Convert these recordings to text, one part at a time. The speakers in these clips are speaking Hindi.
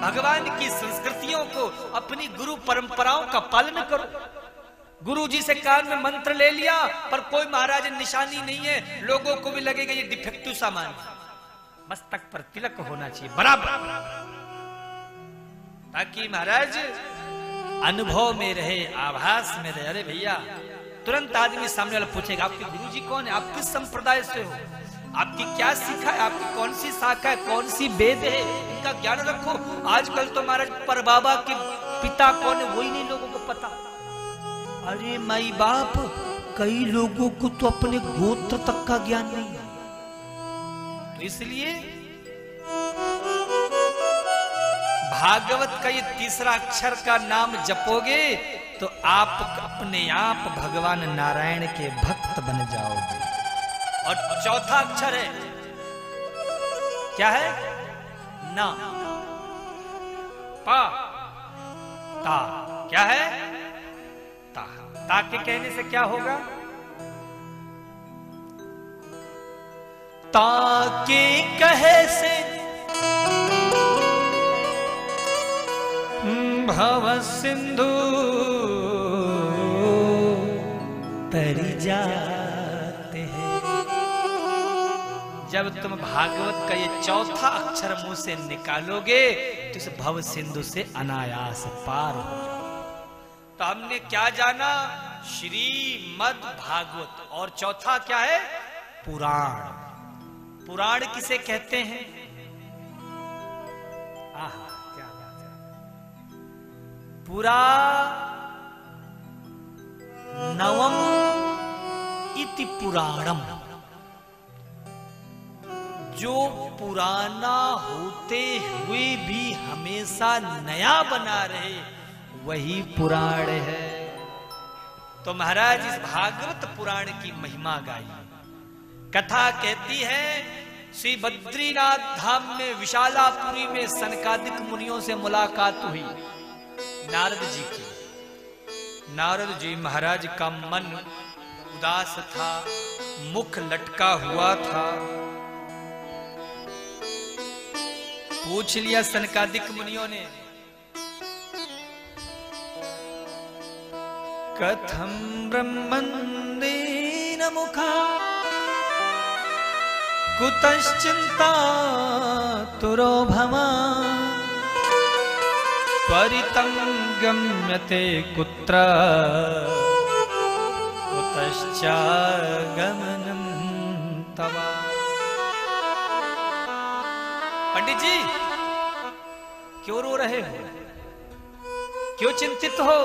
भगवान की संस्कृतियों को, अपनी गुरु परंपराओं का पालन करो। गुरु जी से कान में मंत्र ले लिया पर कोई महाराज निशानी नहीं है, लोगों को भी लगेगा ये डिफेक्टिव सामान। मस्तक पर तिलक होना चाहिए बराबर, ताकि महाराज अनुभव में रहे, आभास में रहे। अरे भैया, तुरंत आदमी सामने वाला पूछेगा आपके गुरुजी कौन है, आप किस संप्रदाय से हो, आपकी क्या सीखा है, आपकी कौन सी शाखा है, कौन सी वेद है, इनका ज्ञान रखो। आजकल तो महाराज पर बाबा के पिता कौन है वही नहीं लोगों को पता। अरे माई बाप, कई लोगों को तो अपने गोत्र तक का ज्ञान नहीं है। तो इसलिए भागवत का ये तीसरा अक्षर का नाम जपोगे तो आप अपने आप भगवान नारायण के भक्त बन जाओगे। और चौथा अक्षर है, क्या है? ना, पा, ता। क्या है? ता। ता के कहने से क्या होगा? ताके कहे से भव सिंधु तर जाते हैं। जब तुम भागवत का ये चौथा अक्षर मुंह से निकालोगे तो इस भव सिंधु से अनायास पार हो जाओ। तो हमने क्या जाना? श्रीमद् भागवत। और चौथा क्या है? पुराण। पुराण किसे कहते हैं? आहा, क्या बात है। पुरा नवम इति पुराणम। जो पुराना होते हुए भी हमेशा नया बना रहे वही पुराण है। तो महाराज इस भागवत पुराण की महिमा गाई। कथा कहती है श्री बद्रीनाथ धाम में विशालापुरी में सनकादिक मुनियों से मुलाकात हुई नारद जी की। नारद जी महाराज का मन उदास था, मुख लटका हुआ था। पूछ लिया सनकादिक मुनियों ने, कथम ब्रह्मन्देन मुखा कुतश्चिंता तुरो भवा त्वरितं गम्यते कुत्र कुतश्चागमनं तव। पंडित जी क्यों रो रहे हो, क्यों चिंतित हो?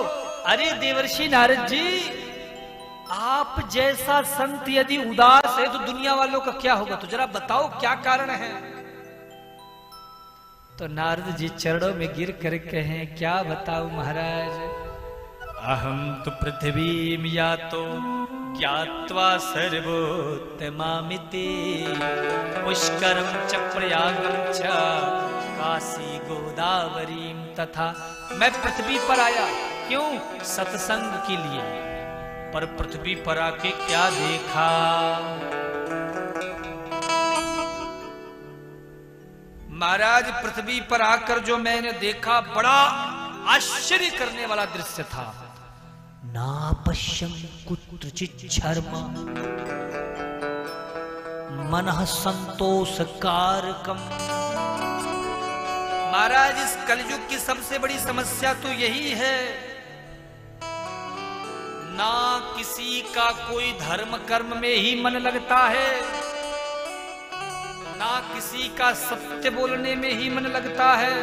अरे देवर्षि नारद जी, आप जैसा संत यदि उदास है तो दुनिया वालों का क्या होगा? तो जरा बताओ क्या कारण है। तो नारद जी चरणों में गिर कर कहें, क्या बताओ महाराज, अहम तो पृथ्वीम यातो ज्ञात्वा सर्वोत्तमामिति पुष्करम च प्रयागम च काशी गोदावरीम तथा। मैं पृथ्वी पर आया, क्यों? सत्संग के लिए। पर पृथ्वी पर आके क्या देखा? महाराज पृथ्वी पर आकर जो मैंने देखा बड़ा आश्चर्य करने वाला दृश्य था। ना पश्यं कुत्रचित् शर्मा मनः संतोषकारकम। महाराज इस कलयुग की सबसे बड़ी समस्या तो यही है, ना किसी का कोई धर्म कर्म में ही मन लगता है, ना किसी का सत्य बोलने में ही मन लगता है,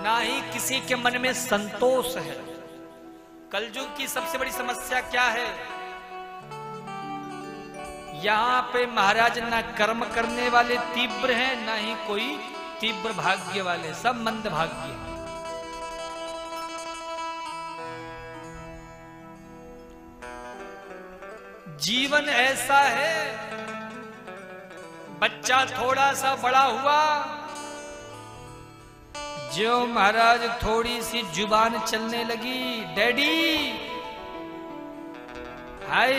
ना ही किसी के मन में संतोष है। कलयुग की सबसे बड़ी समस्या क्या है? यहाँ पे महाराज ना कर्म करने वाले तीव्र हैं, ना ही कोई तीव्र भाग्य वाले, सब मंद भाग्य हैं। जीवन ऐसा है, बच्चा थोड़ा सा बड़ा हुआ, जो महाराज थोड़ी सी जुबान चलने लगी, डैडी हाय,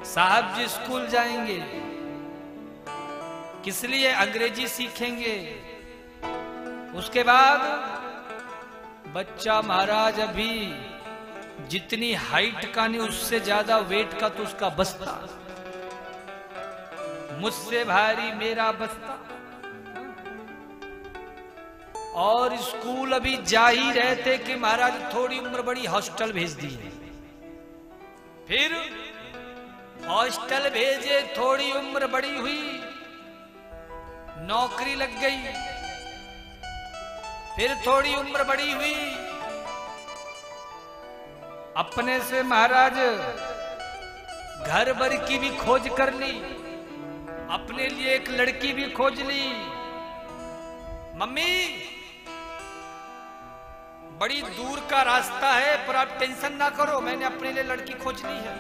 साहब जी स्कूल जाएंगे, किस लिए अंग्रेजी सीखेंगे? उसके बाद बच्चा महाराज अभी जितनी हाइट का नहीं उससे ज्यादा वेट का तो उसका बस्ता, मुझसे भारी मेरा बस्ता। और स्कूल अभी जा ही रहे थे कि महाराज थोड़ी उम्र बड़ी हॉस्टल भेज दी है। फिर हॉस्टल भेजे, थोड़ी उम्र बड़ी हुई, नौकरी लग गई। फिर थोड़ी उम्र बड़ी हुई, अपने से महाराज घर भर की भी खोज कर ली, अपने लिए एक लड़की भी खोज ली। मम्मी बड़ी दूर का रास्ता है पर आप टेंशन ना करो, मैंने अपने लिए लड़की खोज ली है,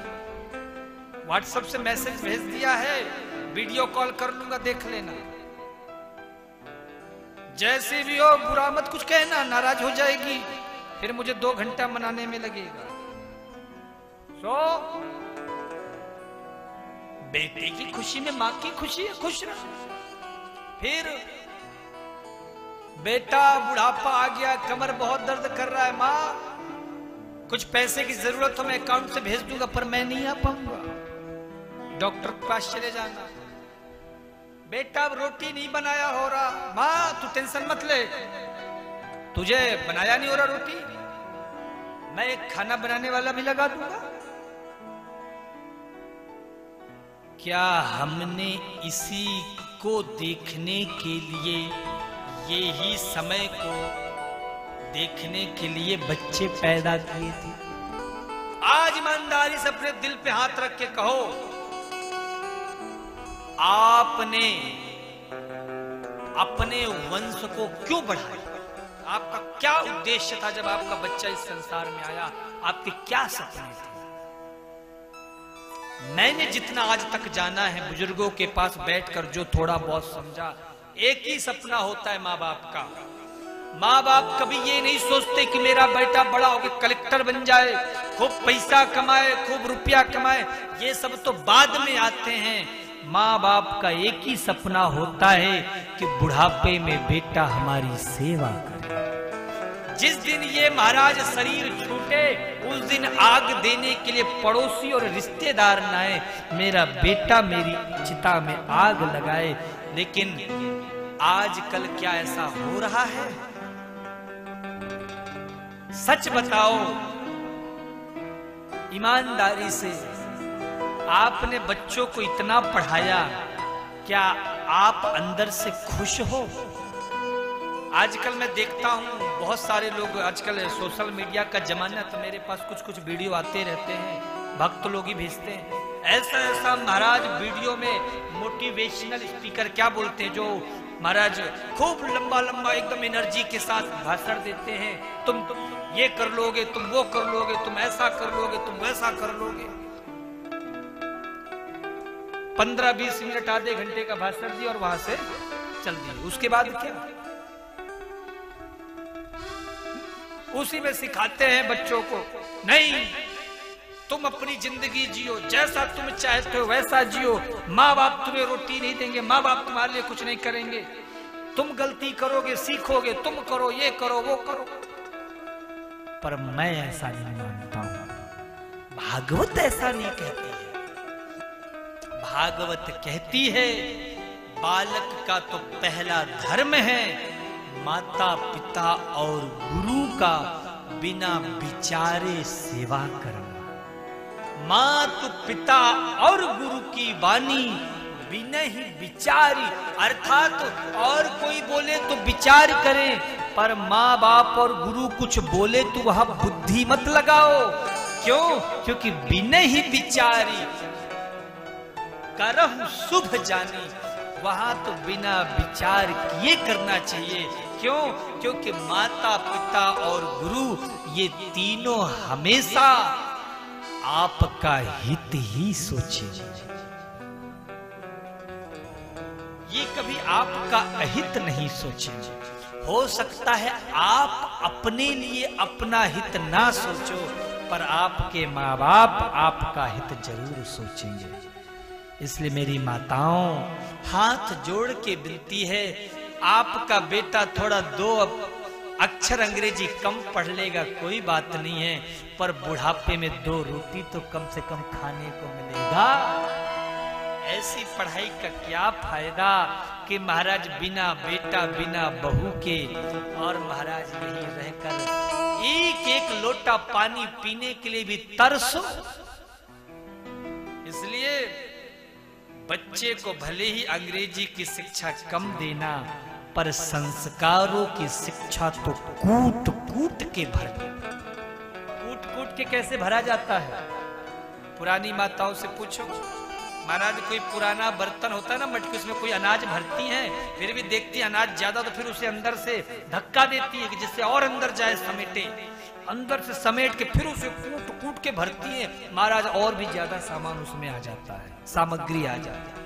व्हाट्सएप से मैसेज भेज दिया है, वीडियो कॉल कर लूंगा, देख लेना। जैसे भी हो बुरा मत कुछ कहना, नाराज हो जाएगी, फिर मुझे 2 घंटा मनाने में लगेगा। बेटे की खुशी में मां की खुशी है, खुश रहो। फिर बेटा बुढ़ापा आ गया, कमर बहुत दर्द कर रहा है, मां कुछ पैसे की जरूरत हो मैं अकाउंट से भेज दूंगा पर मैं नहीं आ पाऊंगा, डॉक्टर के पास चले जाना। बेटा अब रोटी नहीं बनाया हो रहा, मां तू टेंशन मत ले, तुझे बनाया नहीं हो रहा रोटी, मैं एक खाना बनाने वाला भी लगा दूंगा। क्या हमने इसी को देखने के लिए, ये ही समय को देखने के लिए बच्चे पैदा किए थे? आज ईमानदारी से अपने दिल पे हाथ रख के कहो, आपने अपने वंश को क्यों बढ़ाया? आपका क्या उद्देश्य था जब आपका बच्चा इस संसार में आया? आपके क्या सपने थे? मैंने जितना आज तक जाना है, बुजुर्गों के पास बैठकर जो थोड़ा बहुत समझा, एक ही सपना होता है माँ बाप का। माँ बाप कभी ये नहीं सोचते कि मेरा बेटा बड़ा होकर कलेक्टर बन जाए, खूब पैसा कमाए, खूब रुपया कमाए, ये सब तो बाद में आते हैं। माँ बाप का एक ही सपना होता है कि बुढ़ापे में बेटा हमारी सेवा करे। जिस दिन ये महाराज शरीर छूटे उस दिन आग देने के लिए पड़ोसी और रिश्तेदार न आए, मेरा बेटा मेरी चिता में आग लगाए। लेकिन आजकल क्या ऐसा हो रहा है? सच बताओ ईमानदारी से, आपने बच्चों को इतना पढ़ाया, क्या आप अंदर से खुश हो? आजकल मैं देखता हूँ बहुत सारे लोग, आजकल सोशल मीडिया का जमाना, तो मेरे पास कुछ कुछ वीडियो आते रहते हैं, भक्त लोग ही भेजते हैं। ऐसा ऐसा महाराज वीडियो में मोटिवेशनल स्पीकर क्या बोलते हैं, जो महाराज खूब लंबा लंबा एकदम एनर्जी के साथ भाषण देते हैं, तुम ये कर लोगे, तुम वो कर लोगे, तुम ऐसा कर लोगे, तुम वैसा कर लोगे। 15-20 मिनट आधे घंटे का भाषण दिया और वहां से चल दिए। उसके बाद क्या? उसी में सिखाते हैं बच्चों को, नहीं तुम अपनी जिंदगी जियो, जैसा तुम चाहते हो वैसा जियो, माँ बाप तुम्हें रोटी नहीं देंगे, माँ बाप तुम्हारे लिए कुछ नहीं करेंगे, तुम गलती करोगे सीखोगे, तुम करो ये करो वो करो। पर मैं ऐसा नहीं मानता हूं, भागवत ऐसा नहीं कहती है। भागवत कहती है बालक का तो पहला धर्म है माता पिता और गुरु का बिना विचारे सेवा करना। माता पिता और गुरु की वाणी बिना ही विचारी, अर्थात और कोई बोले तो विचार करें, पर माँ बाप और गुरु कुछ बोले तो वहां बुद्धि मत लगाओ। क्यों? क्योंकि बिना ही विचारी करहु शुभ जानी, वहां तो बिना विचार किए करना चाहिए। क्यों? क्योंकि माता पिता और गुरु ये तीनों हमेशा आपका हित ही सोचेंगे, ये कभी आपका अहित नहीं सोचेंगे। हो सकता है आप अपने लिए अपना हित ना सोचो, पर आपके माँ बाप आपका हित जरूर सोचेंगे। इसलिए मेरी माताओं, हाथ जोड़ के विनती है, आपका बेटा थोड़ा 2 अक्षर अंग्रेजी कम पढ़ लेगा, कोई बात नहीं है, पर बुढ़ापे में 2 रोटी तो कम से कम खाने को मिलेगा। ऐसी पढ़ाई का क्या फायदा कि महाराज बिना बेटा बिना बहू के, और महाराज यही रहकर एक एक लोटा पानी पीने के लिए भी तरसो। इसलिए बच्चे को भले ही अंग्रेजी की शिक्षा कम देना, पर संस्कारों की शिक्षा तो कूट कूट के भरना। कूट कूट के कैसे भरा जाता है? पुरानी माताओं से पूछो, महाराज कोई पुराना बर्तन होता है ना मटकी, उसमें कोई अनाज भरती हैं, फिर भी देखती है अनाज ज्यादा, तो फिर उसे अंदर से धक्का देती है कि जिससे और अंदर जाए, समेटे, अंदर से समेट के फिर उसे कूट कूट के भरती है, महाराज और भी ज्यादा सामान उसमें आ जाता है, सामग्री आ जाती है।